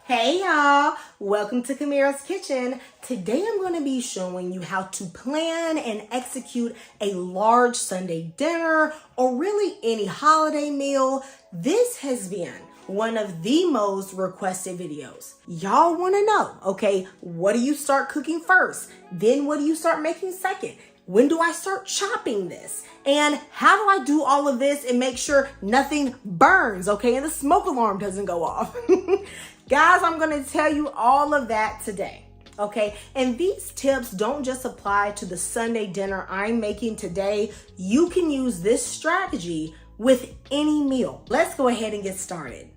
Hey y'all, welcome to Kamira's Kitchen. Today I'm going to be showing you how to plan and execute a large Sunday dinner or really any holiday meal. This has been one of the most requested videos. Y'all want to know, okay, what do you start cooking first? Then what do you start making second? When do I start chopping this? And how do I do all of this and make sure nothing burns, okay, and the smoke alarm doesn't go off? Guys, I'm gonna tell you all of that today, okay? And these tips don't just apply to the Sunday dinner I'm making today. You can use this strategy with any meal. Let's go ahead and get started.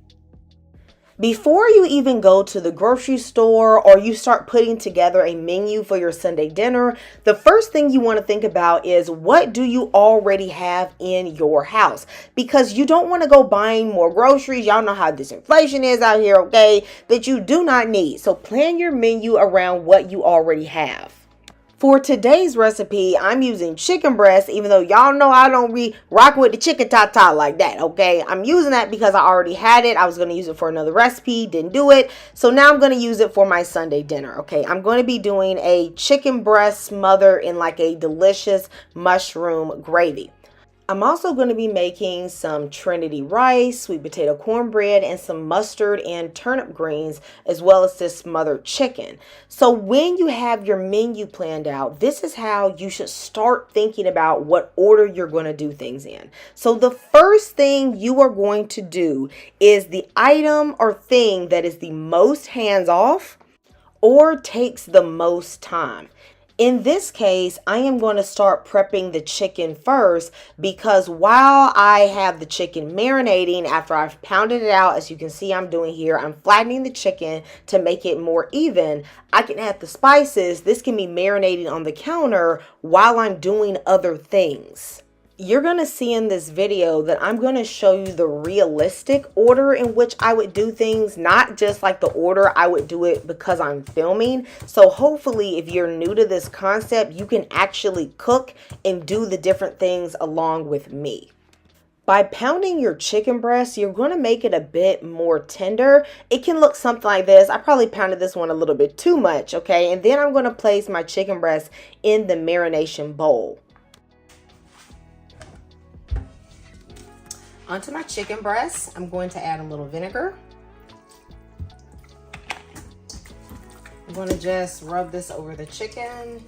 Before you even go to the grocery store or you start putting together a menu for your Sunday dinner, the first thing you want to think about is what do you already have in your house? Because you don't want to go buying more groceries. Y'all know how this inflation is out here, okay? That you do not need. So plan your menu around what you already have. For today's recipe, I'm using chicken breast, even though y'all know I don't be rocking with the chicken tata like that, okay? I'm using that because I already had it. I was going to use it for another recipe, didn't do it. So now I'm going to use it for my Sunday dinner, okay? I'm going to be doing a chicken breast smother in like a delicious mushroom gravy. I'm also going to be making some Trinity rice, sweet potato cornbread, and some mustard and turnip greens, as well as this smothered chicken. So when you have your menu planned out, this is how you should start thinking about what order you're going to do things in. So the first thing you are going to do is the item or thing that is the most hands-off or takes the most time. In this case, I am going to start prepping the chicken first because while I have the chicken marinating after I've pounded it out, as you can see I'm doing here, I'm flattening the chicken to make it more even. I can add the spices. This can be marinating on the counter while I'm doing other things. You're going to see in this video that I'm going to show you the realistic order in which I would do things, not just like the order I would do it because I'm filming. So hopefully if you're new to this concept, you can actually cook and do the different things along with me. By pounding your chicken breast, you're going to make it a bit more tender. It can look something like this. I probably pounded this one a little bit too much, okay? And then I'm going to place my chicken breast in the marination bowl. Onto my chicken breast, I'm going to add a little vinegar. I'm going to just rub this over the chicken.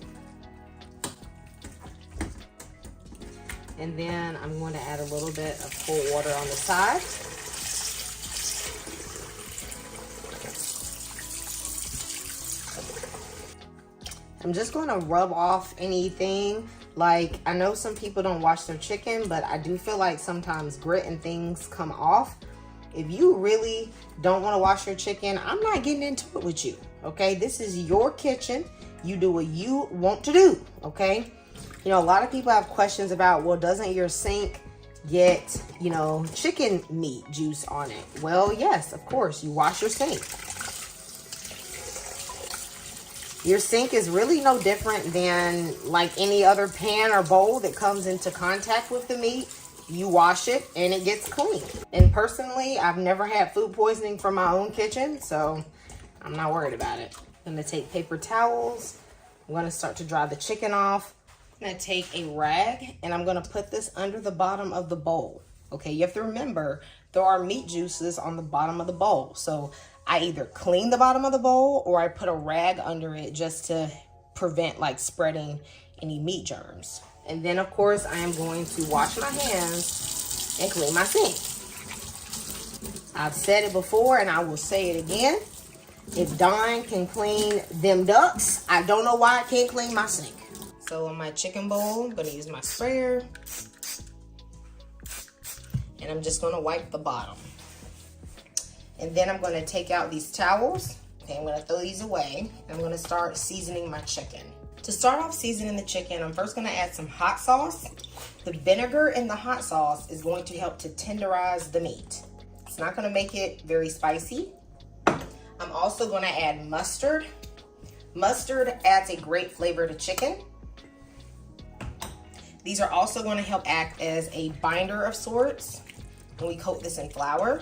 And then I'm going to add a little bit of cold water on the side. I'm just going to rub off anything. Like, I know some people don't wash their chicken, but I do feel like sometimes grit and things come off. If you really don't want to wash your chicken, I'm not getting into it with you, okay? This is your kitchen. You do what you want to do, okay? You know, a lot of people have questions about, well, doesn't your sink get, you know, chicken meat juice on it? Well, yes, of course, you wash your sink. Your sink is really no different than like any other pan or bowl that comes into contact with the meat. You wash it and it gets clean. And personally, I've never had food poisoning from my own kitchen, so I'm not worried about it. I'm gonna take paper towels. I'm gonna start to dry the chicken off. I'm gonna take a rag and I'm gonna put this under the bottom of the bowl. Okay, you have to remember there are meat juices on the bottom of the bowl. So I either clean the bottom of the bowl or I put a rag under it just to prevent like spreading any meat germs. And then of course I am going to wash my hands and clean my sink. I've said it before and I will say it again. If Dawn can clean them ducks, I don't know why I can't clean my sink. So on my chicken bowl, I'm gonna use my sprayer. And I'm just gonna wipe the bottom. And then I'm gonna take out these towels. Okay, I'm gonna throw these away. I'm gonna start seasoning my chicken. To start off seasoning the chicken, I'm first gonna add some hot sauce. The vinegar in the hot sauce is going to help to tenderize the meat. It's not gonna make it very spicy. I'm also gonna add mustard. Mustard adds a great flavor to chicken. These are also gonna help act as a binder of sorts when we coat this in flour.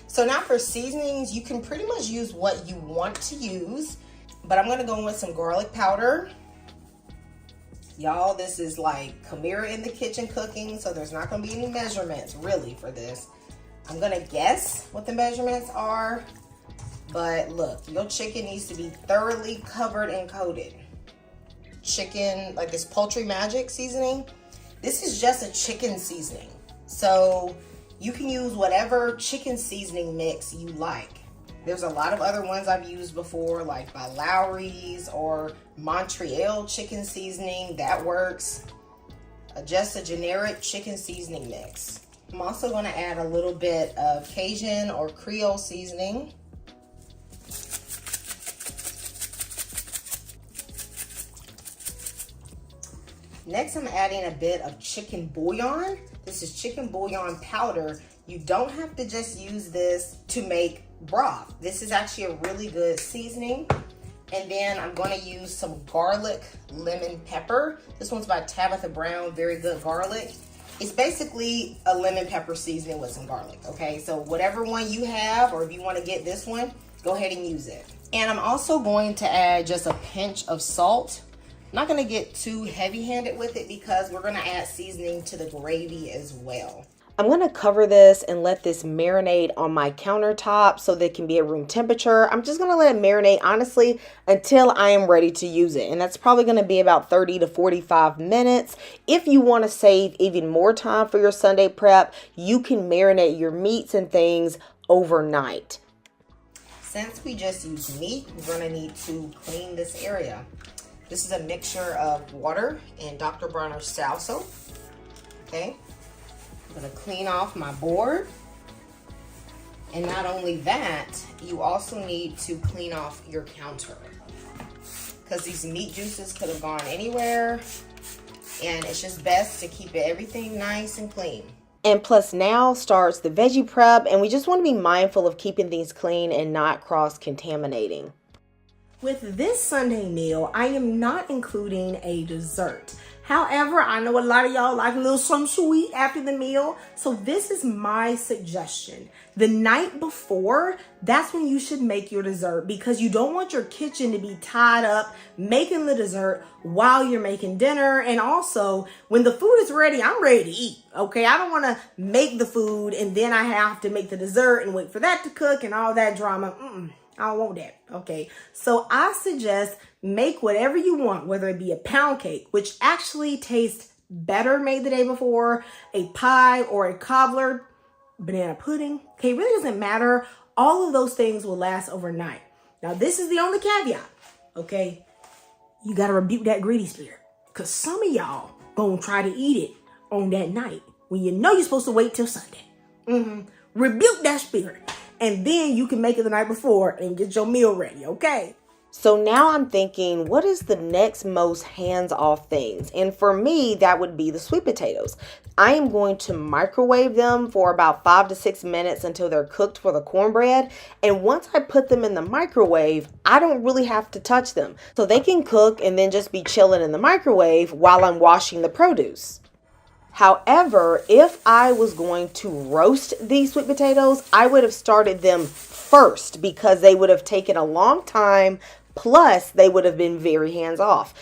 So now for seasonings, you can pretty much use what you want to use, but I'm gonna go in with some garlic powder. Y'all, this is like Kamira in the kitchen cooking, so there's not gonna be any measurements really for this. I'm gonna guess what the measurements are, but look, your chicken needs to be thoroughly covered and coated. Chicken, like this Poultry Magic seasoning, this is just a chicken seasoning. So you can use whatever chicken seasoning mix you like. There's a lot of other ones I've used before, like by Lowry's or Montreal chicken seasoning, that works. Just a generic chicken seasoning mix. I'm also gonna add a little bit of Cajun or Creole seasoning. Next, I'm adding a bit of chicken bouillon. This is chicken bouillon powder. You don't have to just use this to make broth. This is actually a really good seasoning. And then I'm going to use some garlic lemon pepper. This one's by Tabitha Brown, very good garlic. It's basically a lemon pepper seasoning with some garlic, okay? So whatever one you have, or if you want to get this one, go ahead and use it. And I'm also going to add just a pinch of salt. I'm not going to get too heavy-handed with it because we're going to add seasoning to the gravy as well. I'm going to cover this and let this marinate on my countertop so that it can be at room temperature. I'm just going to let it marinate, honestly, until I am ready to use it. And that's probably going to be about 30 to 45 minutes. If you want to save even more time for your Sunday prep, you can marinate your meats and things overnight. Since we just used meat, we're going to need to clean this area. This is a mixture of water and Dr. Bronner's South soap. Okay. I'm gonna clean off my board. And not only that, you also need to clean off your counter, because these meat juices could have gone anywhere, and it's just best to keep everything nice and clean. And plus now starts the veggie prep, and we just want to be mindful of keeping things clean and not cross-contaminating. With this Sunday meal, I am not including a dessert. However, I know a lot of y'all like a little something sweet after the meal. So this is my suggestion. The night before, that's when you should make your dessert, because you don't want your kitchen to be tied up making the dessert while you're making dinner. And also, when the food is ready, I'm ready to eat. Okay, I don't want to make the food and then I have to make the dessert and wait for that to cook and all that drama. I don't want that. Okay, so I suggest make whatever you want, whether it be a pound cake, which actually tastes better made the day before, a pie or a cobbler, banana pudding. Okay, it really doesn't matter. All of those things will last overnight. Now, this is the only caveat. Okay, you got to rebuke that greedy spirit, because some of y'all gonna try to eat it on that night when you know you're supposed to wait till Sunday. Rebuke that spirit. And then you can make it the night before and get your meal ready, okay? So now I'm thinking, what is the next most hands-off things? And for me, that would be the sweet potatoes. I am going to microwave them for about 5 to 6 minutes until they're cooked for the cornbread. And once I put them in the microwave, I don't really have to touch them. So they can cook and then just be chilling in the microwave while I'm washing the produce. However, if I was going to roast these sweet potatoes, I would have started them first because they would have taken a long time, plus they would have been very hands-off.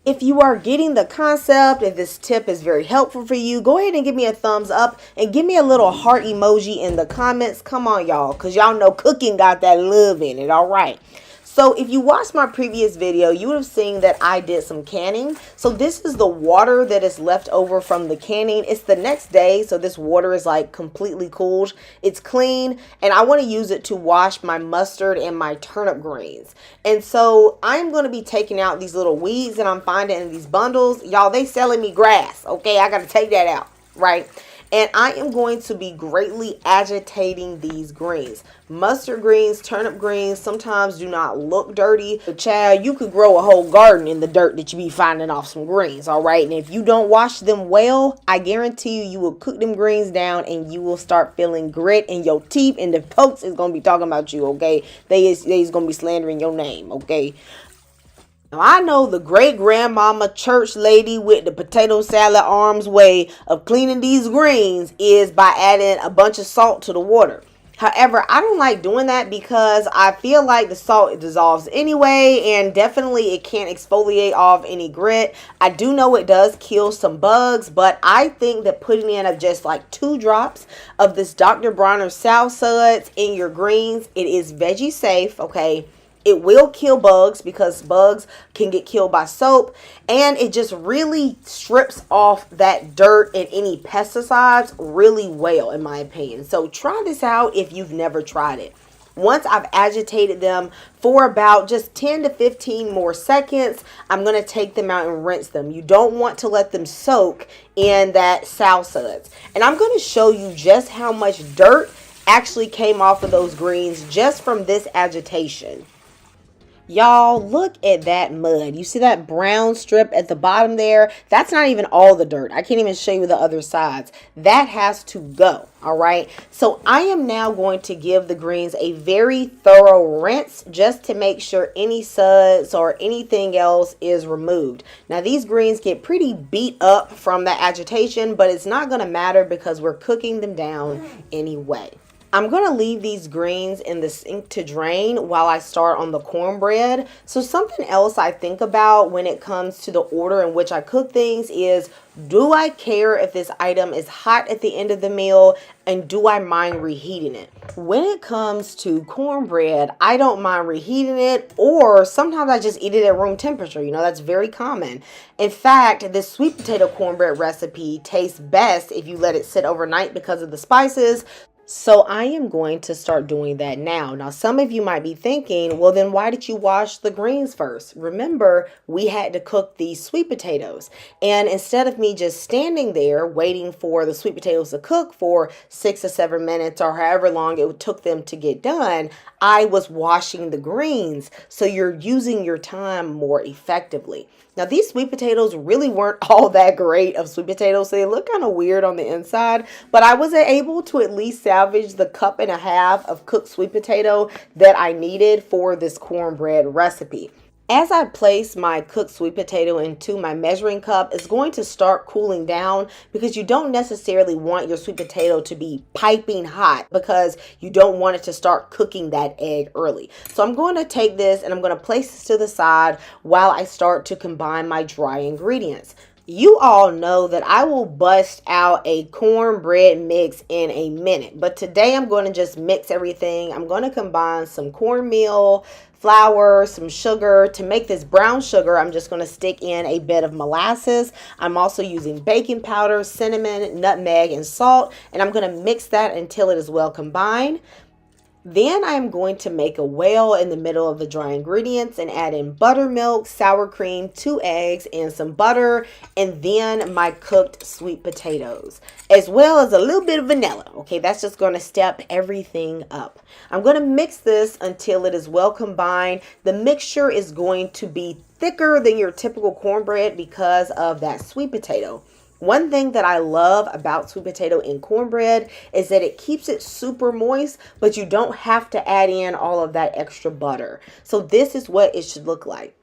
If you are getting the concept, if this tip is very helpful for you, go ahead and give me a thumbs up and give me a little heart emoji in the comments. Come on, y'all, because y'all know cooking got that love in it, all right? So if you watched my previous video, you would have seen that I did some canning. So this is the water that is left over from the canning. It's the next day, so this water is like completely cooled. It's clean, and I want to use it to wash my mustard and my turnip greens. And so I'm going to be taking out these little weeds that I'm finding in these bundles. Y'all, they selling me grass, okay? I got to take that out, right? And I am going to be greatly agitating these greens. Mustard greens, turnip greens sometimes do not look dirty. But child, you could grow a whole garden in the dirt that you be finding off some greens, all right? And if you don't wash them well, I guarantee you, you will cook them greens down and you will start feeling grit in your teeth, and the folks is going to be talking about you, okay? They is going to be slandering your name, okay? Now, I know the great-grandmama church lady with the potato salad arms way of cleaning these greens is by adding a bunch of salt to the water. However, I don't like doing that because I feel like the salt dissolves anyway, and definitely it can't exfoliate off any grit. I do know it does kill some bugs, but I think that putting in of just like 2 drops of this Dr. Bronner South Suds in your greens, it is veggie safe, okay? It will kill bugs because bugs can get killed by soap, and it just really strips off that dirt and any pesticides really well, in my opinion. So try this out if you've never tried it. Once I've agitated them for about just 10 to 15 more seconds, I'm going to take them out and rinse them. You don't want to let them soak in that South Suds. And I'm going to show you just how much dirt actually came off of those greens just from this agitation. Y'all, look at that mud. You see that brown strip at the bottom there? That's not even all the dirt. I can't even show you the other sides. That has to go, all right? So I am now going to give the greens a very thorough rinse just to make sure any suds or anything else is removed. Now, these greens get pretty beat up from that agitation, but it's not going to matter because we're cooking them down anyway. I'm going to leave these greens in the sink to drain while I start on the cornbread. So something else I think about when it comes to the order in which I cook things is, do I care if this item is hot at the end of the meal, and do I mind reheating it? When it comes to cornbread, I don't mind reheating it, or sometimes I just eat it at room temperature. You know, that's very common. In fact, this sweet potato cornbread recipe tastes best if you let it sit overnight because of the spices. So I am going to start doing that now. Now, some of you might be thinking, well, then why did you wash the greens first? Remember, we had to cook these sweet potatoes. And instead of me just standing there waiting for the sweet potatoes to cook for 6 to 7 minutes or however long it took them to get done, I was washing the greens. So you're using your time more effectively. Now, these sweet potatoes really weren't all that great of sweet potatoes. So they look kind of weird on the inside, but I was able to at least salvage the 1.5 cups of cooked sweet potato that I needed for this cornbread recipe. As I place my cooked sweet potato into my measuring cup, it's going to start cooling down because you don't necessarily want your sweet potato to be piping hot because you don't want it to start cooking that egg early. So I'm going to take this and I'm going to place this to the side while I start to combine my dry ingredients. You all know that I will bust out a cornbread mix in a minute, but today I'm going to just mix everything. I'm going to combine some cornmeal, flour, some sugar. To make this brown sugar, I'm just going to stick in a bit of molasses. I'm also using baking powder, cinnamon, nutmeg, and salt, and I'm going to mix that until it is well combined. Then I'm going to make a well in the middle of the dry ingredients and add in buttermilk, sour cream, 2 eggs, and some butter, and then my cooked sweet potatoes, as well as a little bit of vanilla. Okay, that's just going to step everything up. I'm going to mix this until it is well combined. The mixture is going to be thicker than your typical cornbread because of that sweet potato. One thing that I love about sweet potato in cornbread is that it keeps it super moist, but you don't have to add in all of that extra butter. So this is what it should look like.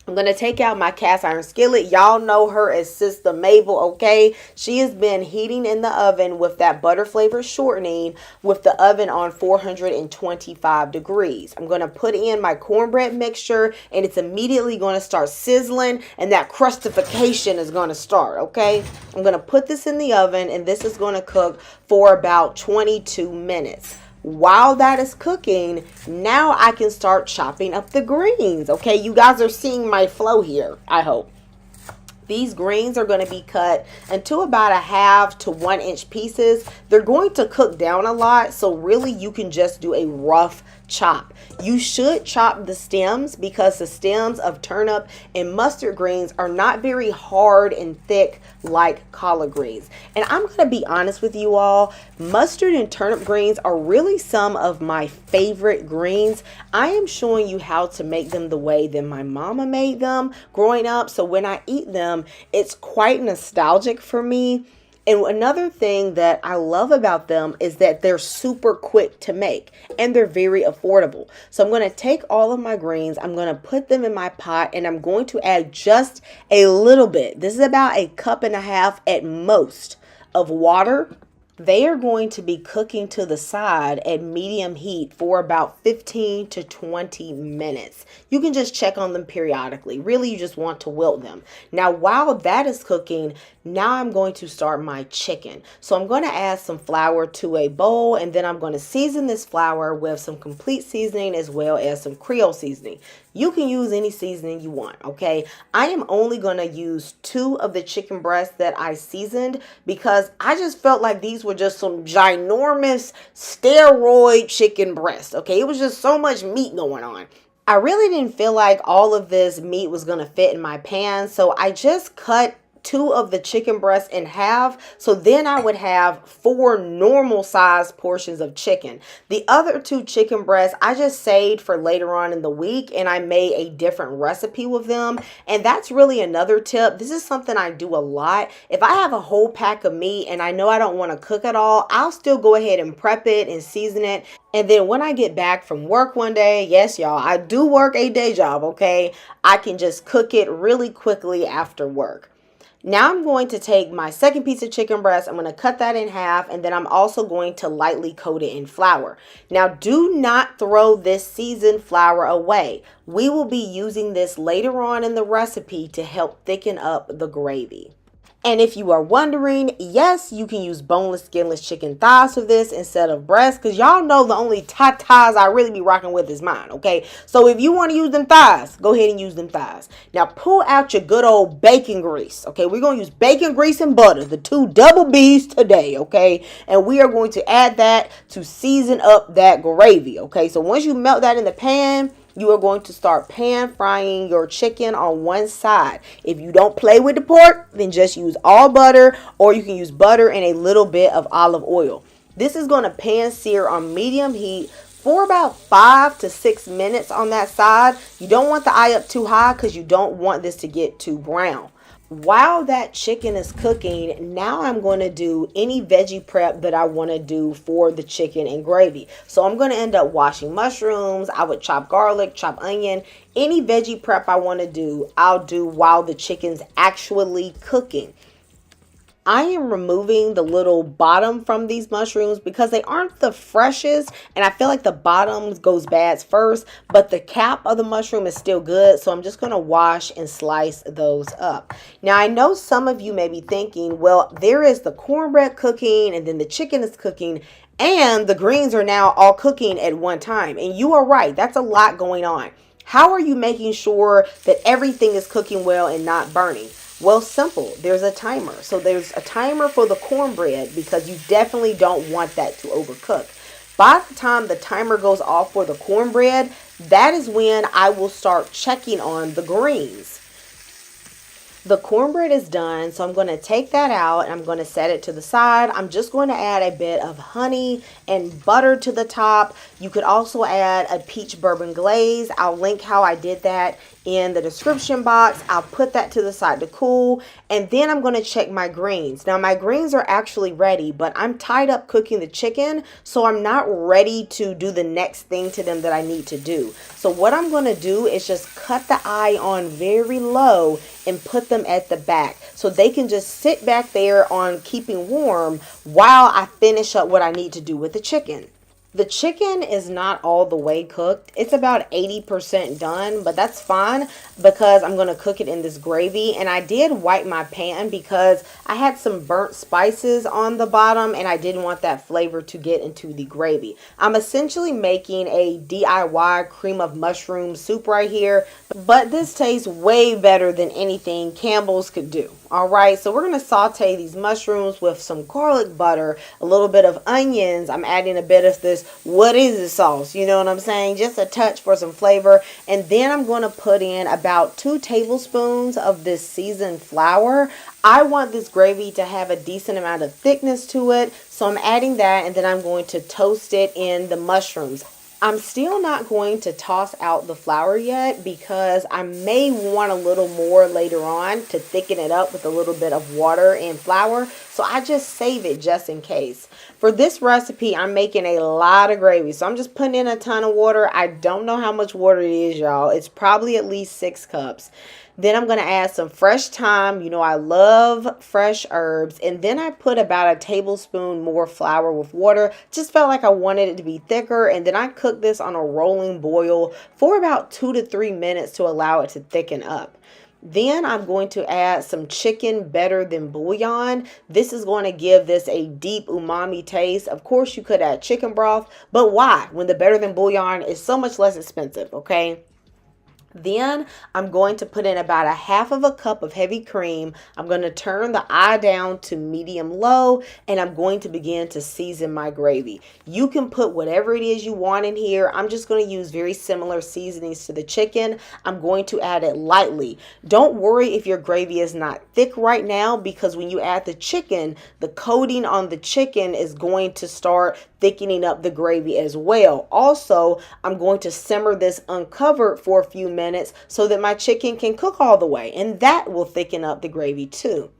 I'm going to take out my cast iron skillet. Y'all know her as Sister Mabel, okay? She has been heating in the oven with that butter flavor shortening with the oven on 425 degrees. I'm going to put in my cornbread mixture and it's immediately going to start sizzling and that crustification is going to start, okay? I'm going to put this in the oven and this is going to cook for about 22 minutes. While that is cooking, now I can start chopping up the greens. Okay, you guys are seeing my flow here, I hope. These greens are going to be cut into about 1/2 to 1 inch pieces. They're going to cook down a lot, so really you can just do a rough chop. You should chop the stems because the stems of turnip and mustard greens are not very hard and thick like collard greens. And I'm going to be honest with you all, mustard and turnip greens are really some of my favorite greens. I am showing you how to make them the way that my mama made them growing up. So when I eat them, it's quite nostalgic for me. And another thing that I love about them is that they're super quick to make and they're very affordable. So I'm going to take all of my greens, I'm going to put them in my pot, and I'm going to add just a little bit. This is about 1.5 cups at most of water. They are going to be cooking to the side at medium heat for about 15 to 20 minutes. You can just check on them periodically. Really, you just want to wilt them. Now, while that is cooking, now I'm going to start my chicken. So I'm going to add some flour to a bowl, and then I'm going to season this flour with some complete seasoning as well as some creole seasoning. You can use any seasoning you want, okay? I am only going to use 2 of the chicken breasts that I seasoned because I just felt like these were just some ginormous steroid chicken breasts, okay? It was just so much meat going on. I really didn't feel like all of this meat was going to fit in my pan, so I just cut 2 of the chicken breasts in half, so then I would have 4 normal sized portions of chicken. The other 2 chicken breasts I just saved for later on in the week, and I made a different recipe with them. And that's really another tip. This is something I do a lot. If I have a whole pack of meat and I know I don't want to cook it all, I'll still go ahead and prep it and season it. And then when I get back from work one day, yes, y'all, I do work a day job, okay? I can just cook it really quickly after work. Now I'm going to take my second piece of chicken breast. I'm going to cut that in half, and then I'm also going to lightly coat it in flour. Now, do not throw this seasoned flour away. We will be using this later on in the recipe to help thicken up the gravy. And if you are wondering, yes, you can use boneless, skinless chicken thighs for this instead of breast, because y'all know the only thighs I really be rocking with is mine, okay? So if you want to use them thighs, go ahead and use them thighs. Now pull out your good old bacon grease, okay? We're going to use bacon grease and butter, the 2 double B's today, okay? And we are going to add that to season up that gravy, okay? So once you melt that in the pan, you are going to start pan frying your chicken on one side. If you don't play with the pork, then just use all butter, or you can use butter and a little bit of olive oil. This is going to pan sear on medium heat for about 5 to 6 minutes on that side. You don't want the eye up too high because you don't want this to get too brown. While that chicken is cooking, now I'm going to do any veggie prep that I want to do for the chicken and gravy. So I'm going to end up washing mushrooms. I would chop garlic, chop onion. Any veggie prep I want to do, I'll do while the chicken's actually cooking. I am removing the little bottom from these mushrooms because they aren't the freshest, and I feel like the bottom goes bad first, but the cap of the mushroom is still good, so I'm just going to wash and slice those up. Now, I know some of you may be thinking, well, there is the cornbread cooking, and then the chicken is cooking, and the greens are now all cooking at one time, and you are right. That's a lot going on. How are you making sure that everything is cooking well and not burning? Well, simple. There's a timer. So there's a timer for the cornbread because you definitely don't want that to overcook. By the time the timer goes off for the cornbread, that is when I will start checking on the greens. The cornbread is done, so I'm going to take that out and I'm going to set it to the side. I'm just going to add a bit of honey and butter to the top. You could also add a peach bourbon glaze. I'll link how I did that in the description box. I'll put that to the side to cool, and then I'm going to check my greens. Now my greens are actually ready, but I'm tied up cooking the chicken, so I'm not ready to do the next thing to them that I need to do. So what I'm going to do is just cut the eye on very low and put them at the back so they can just sit back there on keeping warm while I finish up what I need to do with the chicken. The chicken is not all the way cooked. It's about 80% done, but that's fine because I'm going to cook it in this gravy. And I did wipe my pan because I had some burnt spices on the bottom and I didn't want that flavor to get into the gravy. I'm essentially making a DIY cream of mushroom soup right here, but this tastes way better than anything Campbell's could do. All right, so we're going to saute these mushrooms with some garlic butter, a little bit of onions. I'm adding a bit of this, what is it sauce? You know what I'm saying? Just a touch for some flavor. And then I'm going to put in about 2 tablespoons of this seasoned flour. I want this gravy to have a decent amount of thickness to it, so I'm adding that, and then I'm going to toast it in the mushrooms. I'm still not going to toss out the flour yet because I may want a little more later on to thicken it up with a little bit of water and flour. So I just save it just in case. For this recipe, I'm making a lot of gravy. So I'm just putting in a ton of water. I don't know how much water it is, y'all. It's probably at least 6 cups. Then I'm going to add some fresh thyme. You know, I love fresh herbs. And then I put about a tablespoon more flour with water. Just felt like I wanted it to be thicker. And then I cooked this on a rolling boil for about 2 to 3 minutes to allow it to thicken up. Then I'm going to add some chicken better than bouillon. This is going to give this a deep umami taste. Of course, you could add chicken broth, but why? When the better than bouillon is so much less expensive, okay? Then I'm going to put in about a half of a cup of heavy cream. I'm going to turn the eye down to medium low, and I'm going to begin to season my gravy. You can put whatever it is you want in here. I'm just going to use very similar seasonings to the chicken. I'm going to add it lightly. Don't worry if your gravy is not thick right now, because when you add the chicken, the coating on the chicken is going to start thickening up the gravy as well. Also, I'm going to simmer this uncovered for a few minutes so that my chicken can cook all the way, and that will thicken up the gravy too.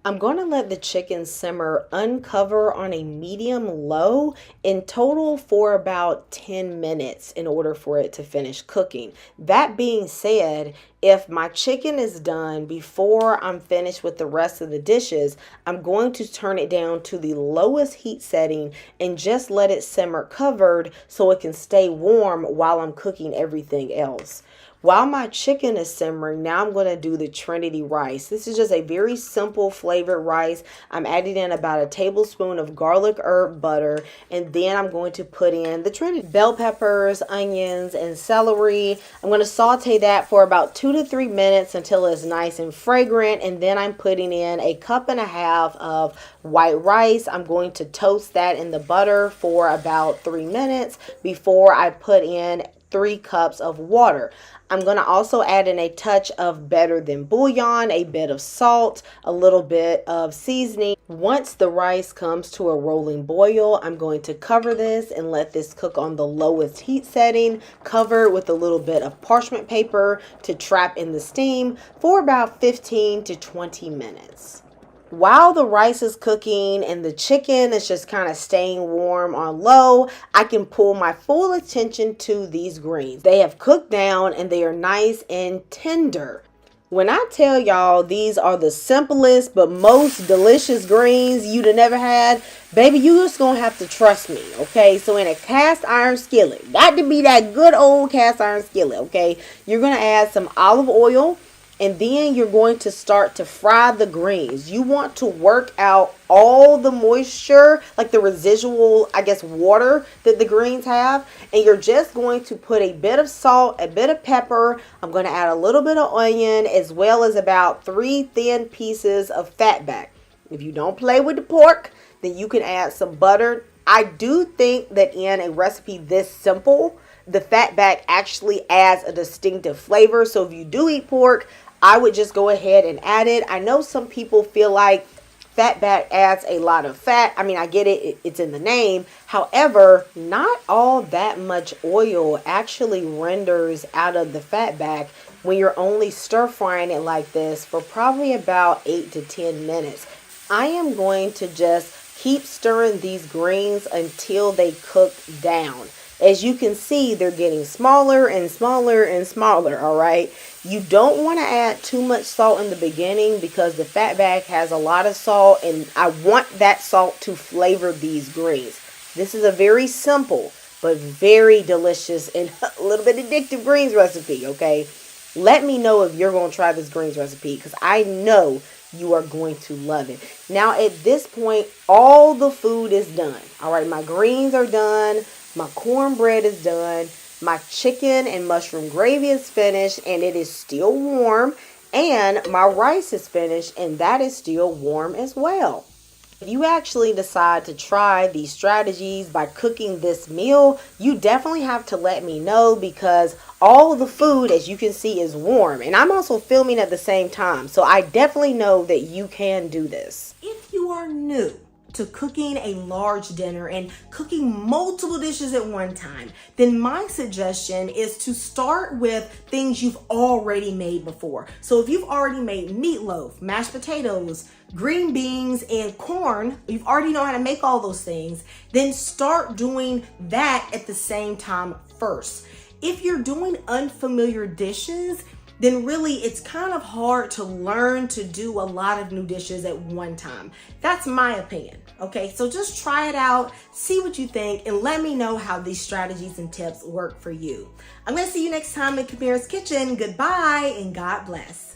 I'm going to let the chicken simmer uncover on a medium low in total for about 10 minutes in order for it to finish cooking. That being said, if my chicken is done before I'm finished with the rest of the dishes, I'm going to turn it down to the lowest heat setting and just let it simmer covered so it can stay warm while I'm cooking everything else. While my chicken is simmering, now I'm going to do the Trinity rice. This is just a very simple flavored rice. I'm adding in about a tablespoon of garlic herb butter, and then I'm going to put in the Trinity bell peppers, onions, and celery. I'm going to saute that for about 2 to 3 minutes until it's nice and fragrant, and then I'm putting in a cup and a half of white rice. I'm going to toast that in the butter for about 3 minutes before I put in 3 cups of water. I'm going to also add in a touch of better than bouillon, a bit of salt, a little bit of seasoning. Once the rice comes to a rolling boil, I'm going to cover this and let this cook on the lowest heat setting, covered with a little bit of parchment paper to trap in the steam for about 15 to 20 minutes. While the rice is cooking and the chicken is just kind of staying warm on low, I can pull my full attention to these greens. They have cooked down and they are nice and tender. When I tell y'all these are the simplest but most delicious greens you'd have never had, baby, you just gonna have to trust me, okay? So in a cast iron skillet, got to be that good old cast iron skillet, okay? You're gonna add some olive oil. And then you're going to start to fry the greens. You want to work out all the moisture, like the residual, I guess, water that the greens have. And you're just going to put a bit of salt, a bit of pepper. I'm going to add a little bit of onion, as well as about 3 thin pieces of fat back. If you don't play with the pork, then you can add some butter. I do think that in a recipe this simple, the fat back actually adds a distinctive flavor. So if you do eat pork, I would just go ahead and add it. I know some people feel like fat back adds a lot of fat. I mean, I get it. It's in the name. However, not all that much oil actually renders out of the fat back when you're only stir frying it like this for probably about 8 to 10 minutes. I am going to just keep stirring these greens until they cook down. As you can see, they're getting smaller and smaller and smaller, all right? You don't want to add too much salt in the beginning because the fat back has a lot of salt, and I want that salt to flavor these greens. This is a very simple but very delicious and a little bit addictive greens recipe, okay? Let me know if you're going to try this greens recipe because I know you are going to love it. Now, at this point, all the food is done. All right, my greens are done. My cornbread is done. My chicken and mushroom gravy is finished and it is still warm. And my rice is finished and that is still warm as well. If you actually decide to try these strategies by cooking this meal, you definitely have to let me know because all the food, as you can see, is warm. And I'm also filming at the same time. So I definitely know that you can do this. If you are new to cooking a large dinner and cooking multiple dishes at one time, then my suggestion is to start with things you've already made before. So if you've already made meatloaf, mashed potatoes, green beans, and corn, you've already know how to make all those things, then start doing that at the same time first. If you're doing unfamiliar dishes, then really it's kind of hard to learn to do a lot of new dishes at one time. That's my opinion. Okay, so just try it out, see what you think, and let me know how these strategies and tips work for you. I'm gonna see you next time in Kamira's Kitchen. Goodbye and God bless.